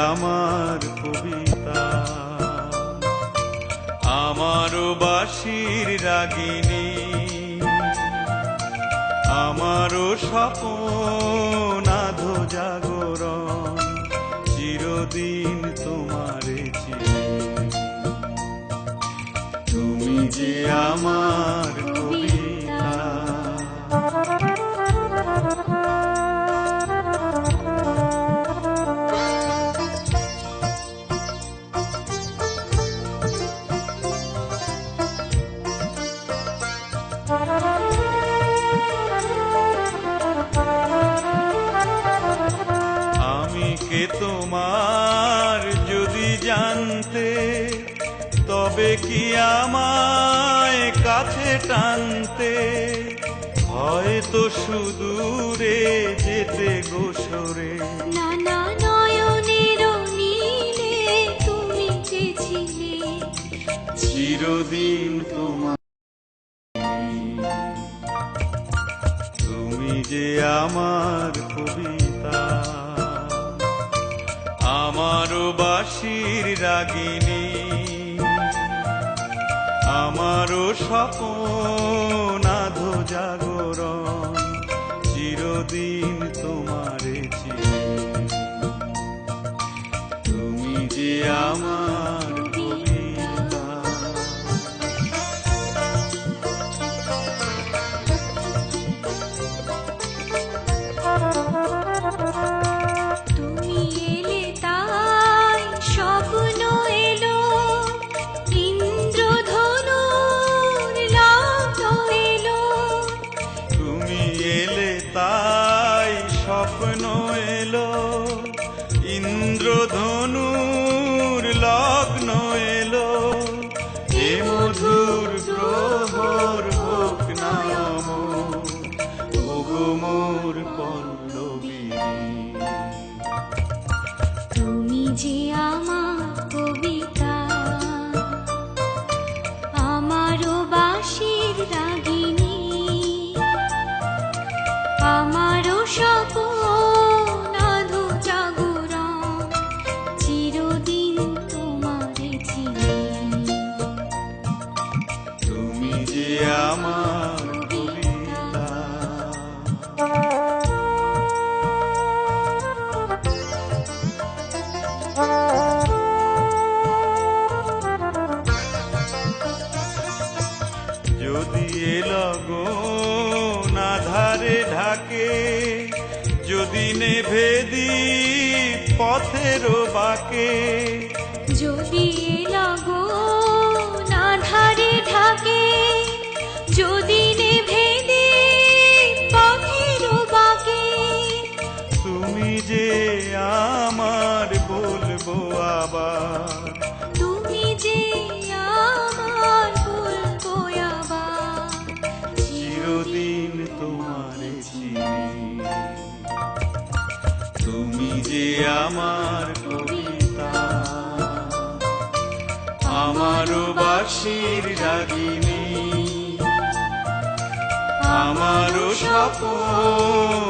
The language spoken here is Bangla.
আমার কবিতা, আমারও বাঁশির রাগিনী, আমারও স্বপন আধো জাগরণ, চিরদিন তোমারে চিনি। তুমি যে আমার কবিতা। আমি কে তোমার যদি জানতে, তবে কি আমায় কাছে টানতে, হয়তো সুদূরে যেতে গোসরে। নানা নয়নের নীলে তুমি যে ছিলে, চিরদিন তোমার। তুমি যে আমার কবিতা, আমারও বাঁশির রাগিনী, আমারও স্বপন আধো জাগরণ, চিরদিন তোমারে চিনি। তুমি যে আমার কবিতা। তুমি এলে তাই স্বপ্ন এলো, ইন্দ্রধনুর লগ্ন এলো। তুমি এলে তাই স্বপ্ন এলো, ইন্দ্রধনুর লগ্ন এলো। এ মধুর প্রহর হোক না অমর, ওগো মোর পল্লবী। তুমি যে আমার কবিতা, আমারও বাঁশির রাগিনী, আমারও স্বপন আধো জাগরণ, চিরদিন তোমারে চিনি। তুমি যে আমার কবিতা। যদি এ লগন আধারে ঢাকে, যদি নেভে দীপ পথের বাঁকে, যদি লগন আধারে ঢাকে, যদি নেভে দীপ পথের বাঁকে। তুমি যে আমার বলবো আবার, তুমি যে আমার বলবো আবার, চিরদিন তোমারে চিনি। তুমি যে আমার কবিতা, আমারও বাঁশির রাগিনী, আমারও স্বপন